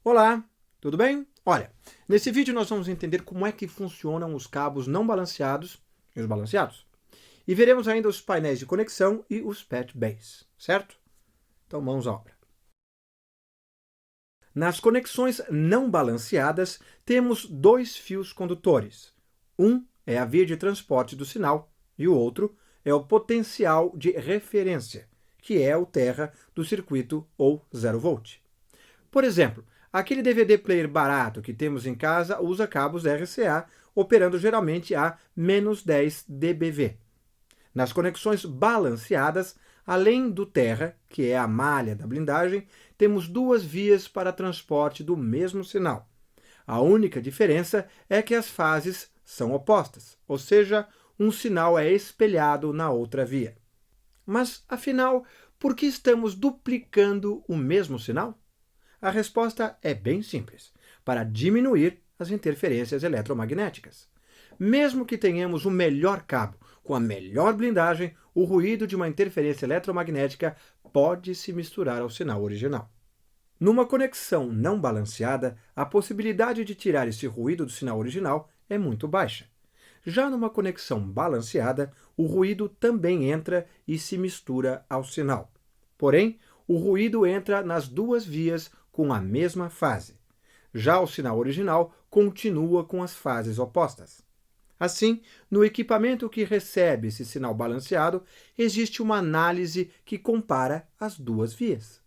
Olá, tudo bem? Olha, nesse vídeo nós vamos entender como é que funcionam os cabos não balanceados e os balanceados. E veremos ainda os painéis de conexão e os patch bays, certo? Então mãos à obra. Nas conexões não balanceadas, temos dois fios condutores. Um é a via de transporte do sinal e o outro é o potencial de referência, que é o terra do circuito ou 0 volt. Por exemplo, aquele DVD player barato que temos em casa usa cabos RCA, operando geralmente a -10 dBV. Nas conexões balanceadas, além do terra, que é a malha da blindagem, temos duas vias para transporte do mesmo sinal. A única diferença é que as fases são opostas, ou seja, um sinal é espelhado na outra via. Mas, afinal, por que estamos duplicando o mesmo sinal? A resposta é bem simples: para diminuir as interferências eletromagnéticas. Mesmo que tenhamos o melhor cabo, com a melhor blindagem, o ruído de uma interferência eletromagnética pode se misturar ao sinal original. Numa conexão não balanceada, a possibilidade de tirar esse ruído do sinal original é muito baixa. Já numa conexão balanceada, o ruído também entra e se mistura ao sinal. Porém, o ruído entra nas duas vias com a mesma fase. Já o sinal original continua com as fases opostas. Assim, no equipamento que recebe esse sinal balanceado, existe uma análise que compara as duas vias.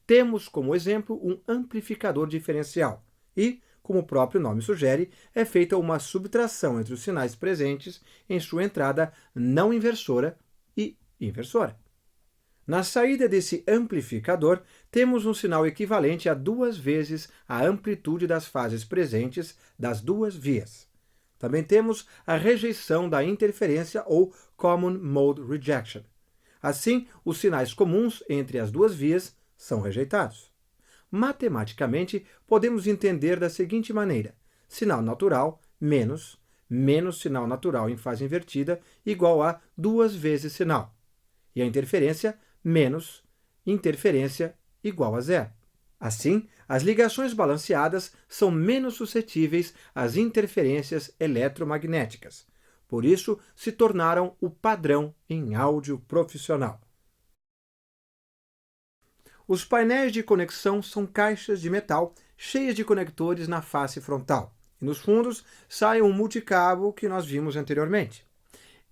Temos como exemplo um amplificador diferencial e, como o próprio nome sugere, é feita uma subtração entre os sinais presentes em sua entrada não inversora e inversora. Na saída desse amplificador, temos um sinal equivalente a 2 vezes a amplitude das fases presentes das duas vias. Também temos a rejeição da interferência ou Common Mode Rejection. Assim, os sinais comuns entre as duas vias são rejeitados. Matematicamente, podemos entender da seguinte maneira: sinal natural menos sinal natural em fase invertida igual a 2 vezes sinal. E a interferência menos interferência igual a zero. Assim, as ligações balanceadas são menos suscetíveis às interferências eletromagnéticas. Por isso, se tornaram o padrão em áudio profissional. Os painéis de conexão são caixas de metal cheias de conectores na face frontal. E nos fundos sai um multicabo que nós vimos anteriormente.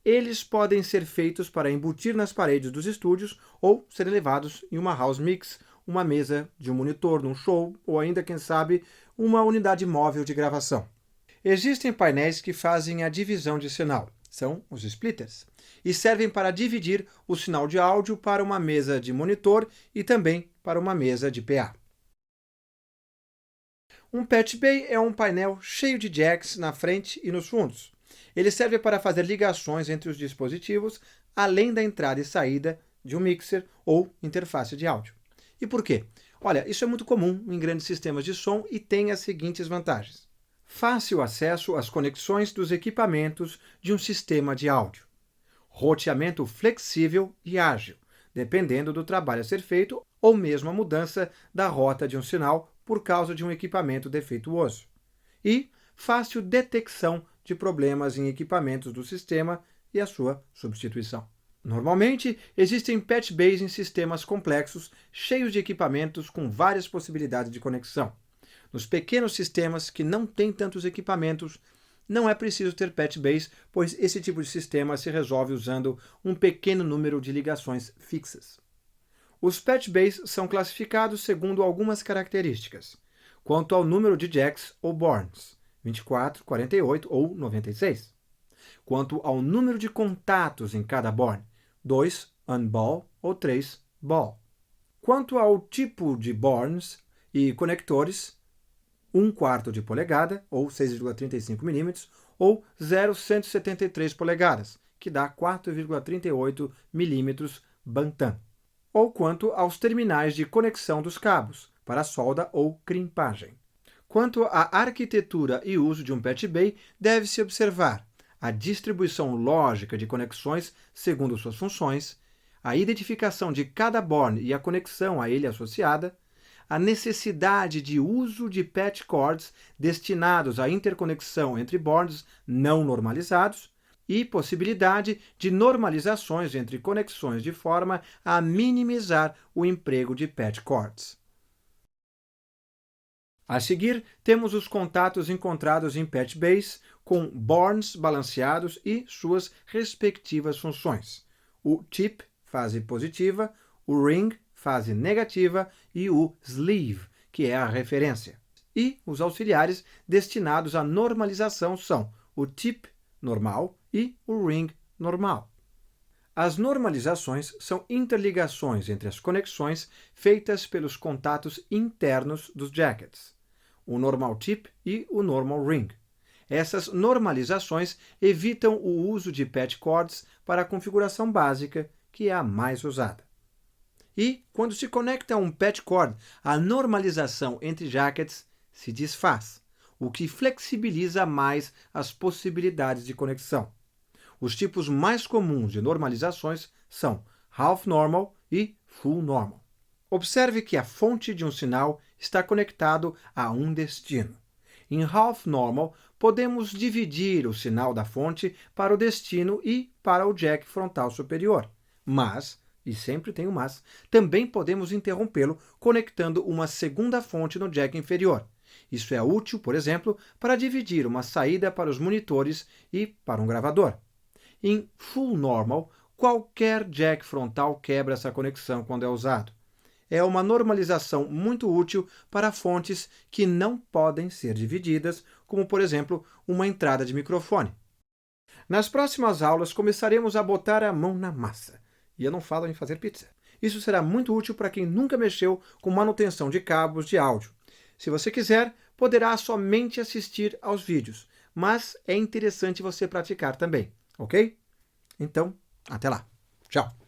Eles podem ser feitos para embutir nas paredes dos estúdios ou serem levados em uma house mix, uma mesa de um monitor num show ou ainda, quem sabe, uma unidade móvel de gravação. Existem painéis que fazem a divisão de sinal, são os splitters, e servem para dividir o sinal de áudio para uma mesa de monitor e também para uma mesa de PA. Um patch bay é um painel cheio de jacks na frente e nos fundos. Ele serve para fazer ligações entre os dispositivos, além da entrada e saída de um mixer ou interface de áudio. E por quê? Olha, isso é muito comum em grandes sistemas de som e tem as seguintes vantagens: fácil acesso às conexões dos equipamentos de um sistema de áudio, roteamento flexível e ágil, dependendo do trabalho a ser feito ou mesmo a mudança da rota de um sinal por causa de um equipamento defeituoso, e fácil detecção de problemas em equipamentos do sistema e a sua substituição. Normalmente, existem patch bays em sistemas complexos, cheios de equipamentos com várias possibilidades de conexão. Nos pequenos sistemas que não têm tantos equipamentos, não é preciso ter patch bays, pois esse tipo de sistema se resolve usando um pequeno número de ligações fixas. Os patch bays são classificados segundo algumas características, quanto ao número de jacks ou borns, 24, 48 ou 96. Quanto ao número de contatos em cada born, 2 on-ball ou 3 ball. Quanto ao tipo de borns e conectores, 1/4 de polegada, ou 6,35 mm, ou 0,173 polegadas, que dá 4,38 mm Bantam. Ou quanto aos terminais de conexão dos cabos, para solda ou crimpagem. Quanto à arquitetura e uso de um patch bay, deve-se observar a distribuição lógica de conexões segundo suas funções, a identificação de cada born e a conexão a ele associada, a necessidade de uso de patch cords destinados à interconexão entre boards não normalizados e possibilidade de normalizações entre conexões de forma a minimizar o emprego de patch cords. A seguir, temos os contatos encontrados em Patchbase com borns balanceados e suas respectivas funções. O tip, fase positiva, o ring, fase negativa, e o sleeve, que é a referência. E os auxiliares destinados à normalização são o tip normal e o ring normal. As normalizações são interligações entre as conexões feitas pelos contatos internos dos jackets, o normal tip e o normal ring. Essas normalizações evitam o uso de patch cords para a configuração básica, que é a mais usada. E, quando se conecta um patch cord, a normalização entre jackets se desfaz, o que flexibiliza mais as possibilidades de conexão. Os tipos mais comuns de normalizações são half normal e full normal. Observe que a fonte de um sinal está conectado a um destino. Em half normal, podemos dividir o sinal da fonte para o destino e para o jack frontal superior. Mas, e sempre tem o mas, também podemos interrompê-lo conectando uma segunda fonte no jack inferior. Isso é útil, por exemplo, para dividir uma saída para os monitores e para um gravador. Em full normal, qualquer jack frontal quebra essa conexão quando é usado. É uma normalização muito útil para fontes que não podem ser divididas, como, por exemplo, uma entrada de microfone. Nas próximas aulas, começaremos a botar a mão na massa. E eu não falo em fazer pizza. Isso será muito útil para quem nunca mexeu com manutenção de cabos de áudio. Se você quiser, poderá somente assistir aos vídeos, mas é interessante você praticar também, ok? Então, até lá. Tchau!